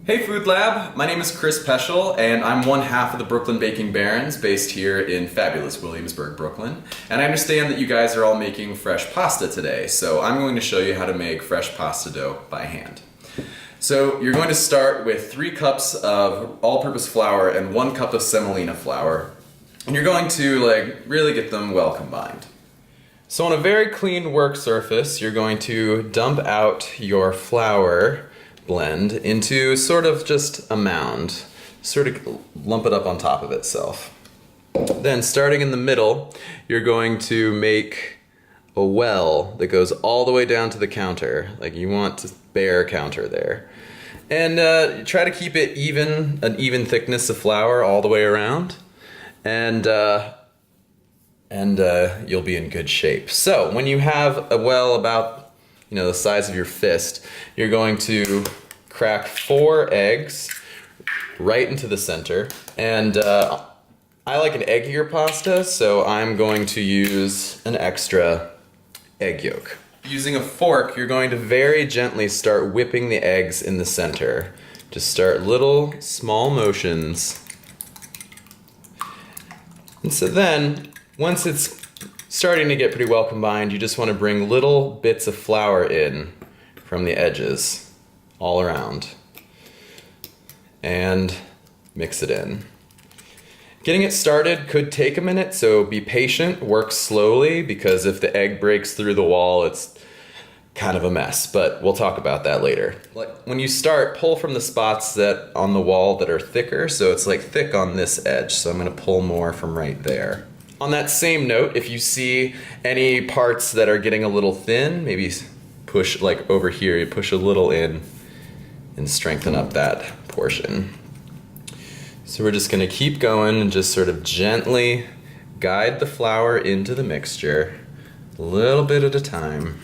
Hey Food Lab, my name is Chris Peschel and I'm one half of the Brooklyn Baking Barons based here in fabulous Williamsburg, Brooklyn. And I understand that you guys are all making fresh pasta today, so I'm going to show you how to make fresh pasta dough by hand. So you're going to start with 3 cups of all-purpose flour and 1 cup of semolina flour. And you're going to really get them well combined. So on a very clean work surface, you're going to dump out your flour blend into sort of just a mound, sort of lump it up on top of itself. Then starting in the middle, you're going to make a well that goes all the way down to the counter. Like you want a bare counter there. And try to keep it even, an even thickness of flour all the way around. And you'll be in good shape. So when you have a well about the size of your fist, you're going to crack 4 eggs right into the center. And I like an eggier pasta, so I'm going to use an extra egg yolk. Using a fork, you're going to very gently start whipping the eggs in the center. Just start little small motions. And so then, once it's starting to get pretty well combined, you just want to bring little bits of flour in from the edges all around and mix it in. Getting it started could take a minute, so be patient, work slowly, because if the egg breaks through the wall, it's kind of a mess, but we'll talk about that later. When you start, pull from the spots that on the wall that are thicker, so it's thick on this edge, so I'm going to pull more from right there. On that same note, if you see any parts that are getting a little thin, maybe push over here, you push a little in and strengthen up that portion. So we're just going to keep going and just sort of gently guide the flour into the mixture, a little bit at a time.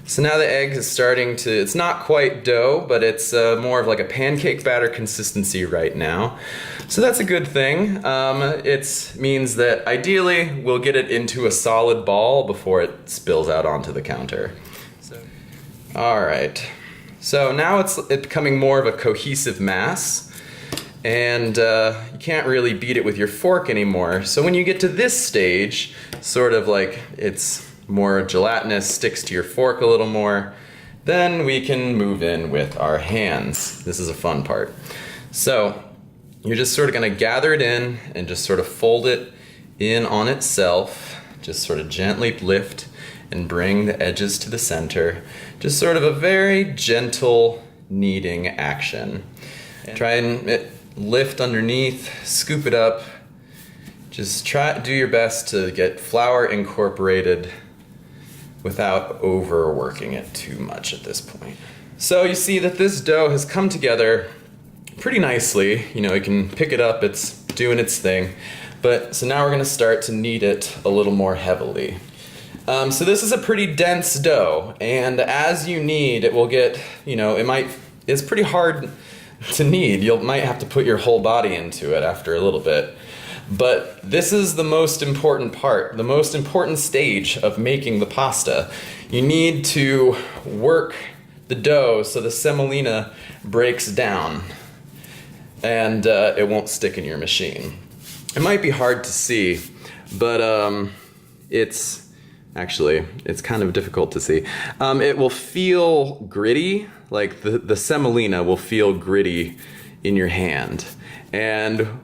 So now the egg is starting to, it's not quite dough, but it's more of like a pancake batter consistency right now. So that's a good thing. It means that ideally we'll get it into a solid ball before it spills out onto the counter. All right, so now it's becoming more of a cohesive mass, and you can't really beat it with your fork anymore. So when you get to this stage, sort of like it's more gelatinous, sticks to your fork a little more, then we can move in with our hands. This is a fun part. So you're just sort of going to gather it in and just sort of fold it in on itself. Just sort of gently lift and bring the edges to the center. Just sort of a very gentle kneading action. Try and lift underneath, scoop it up. Just do your best to get flour incorporated without overworking it too much at this point. So you see that this dough has come together pretty nicely. You can pick it up, it's doing its thing. So now we're going to start to knead it a little more heavily. So this is a pretty dense dough, and as you knead, it will get, it's pretty hard to knead. You might have to put your whole body into it after a little bit. But this is the most important part, the most important stage of making the pasta. You need to work the dough so the semolina breaks down and it won't stick in your machine. It might be hard to see, but it's kind of difficult to see. It will feel gritty, like the semolina will feel gritty in your hand. And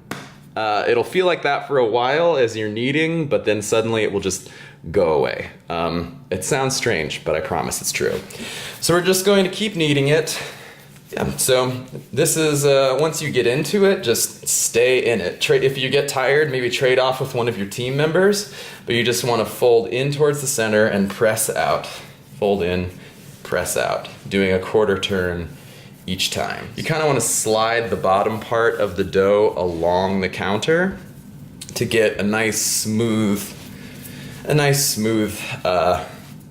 it'll feel like that for a while as you're kneading, but then suddenly it will just go away. It sounds strange, but I promise it's true. So we're just going to keep kneading it. Yeah, so this is, once you get into it, just stay in it. If you get tired, maybe trade off with one of your team members, but you just want to fold in towards the center and press out. Fold in, press out, doing a quarter turn each time. You kind of want to slide the bottom part of the dough along the counter to get a nice smooth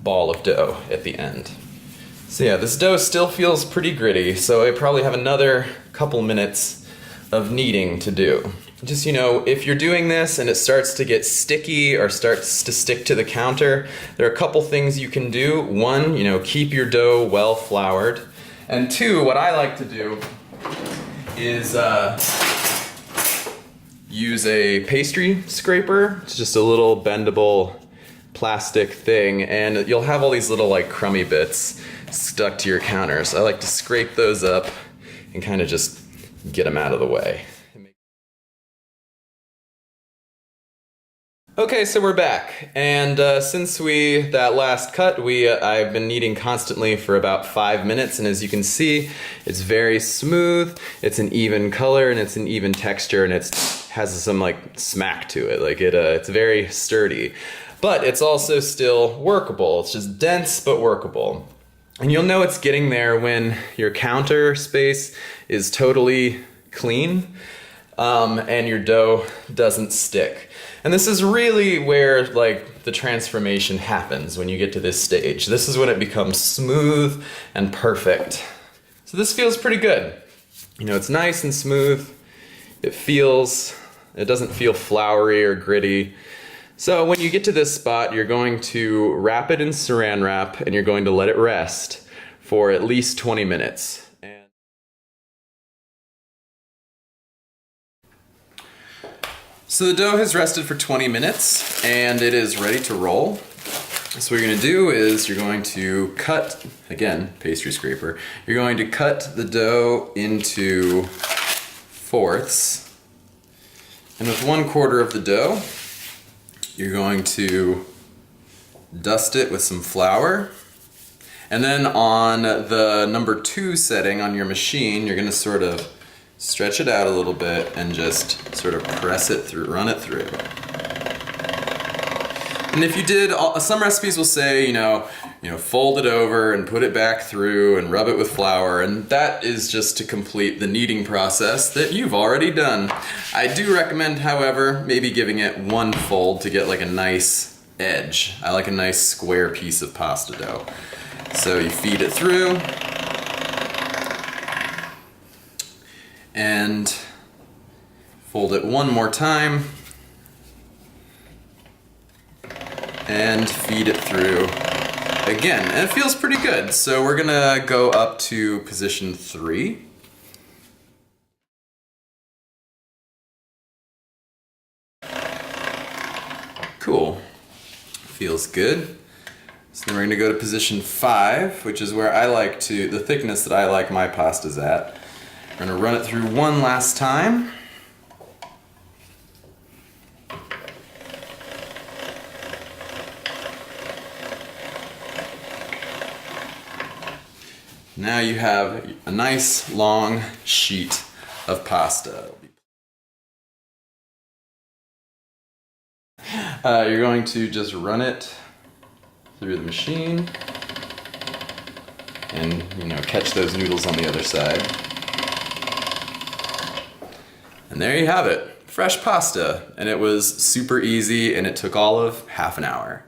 ball of dough at the end. So yeah, this dough still feels pretty gritty, so I probably have another couple minutes of kneading to do. Just, if you're doing this and it starts to get sticky or starts to stick to the counter, there are a couple things you can do. One, keep your dough well floured. And two, what I like to do is use a pastry scraper. It's just a little bendable plastic thing, and you'll have all these little like crummy bits stuck to your counter. So I like to scrape those up and kind of just get them out of the way. Okay, so we're back, and since that last cut, I've been kneading constantly for about 5 minutes, and as you can see, it's very smooth, it's an even color, and it's an even texture, and it has some like smack to it, like it's very sturdy. But it's also still workable. It's just dense, but workable. And you'll know it's getting there when your counter space is totally clean, and your dough doesn't stick. And this is really where like the transformation happens when you get to this stage. This is when it becomes smooth and perfect. So this feels pretty good. You know, it's nice and smooth. It doesn't feel floury or gritty. So when you get to this spot, you're going to wrap it in saran wrap and you're going to let it rest for at least 20 minutes. So the dough has rested for 20 minutes and it is ready to roll. So what you're going to do is you're going to cut, again, pastry scraper, you're going to cut the dough into fourths. And with 1/4 of the dough, you're going to dust it with some flour. And then on the number 2 setting on your machine, you're going to sort of stretch it out a little bit and just sort of press it through, run it through. And if you did, some recipes will say, you know, fold it over and put it back through and rub it with flour, and that is just to complete the kneading process that you've already done. I do recommend, however, maybe giving it 1 fold to get like a nice edge. I like a nice square piece of pasta dough. So you feed it through, and fold it 1 more time, and feed it through again. And it feels pretty good. So we're gonna go up to position 3. Cool, feels good. So then we're gonna go to position 5, which is where the thickness that I like my pastas at. We're going to run it through 1 last time. Now you have a nice long sheet of pasta. You're going to just run it through the machine and, catch those noodles on the other side. And there you have it, fresh pasta. And it was super easy and it took all of half an hour.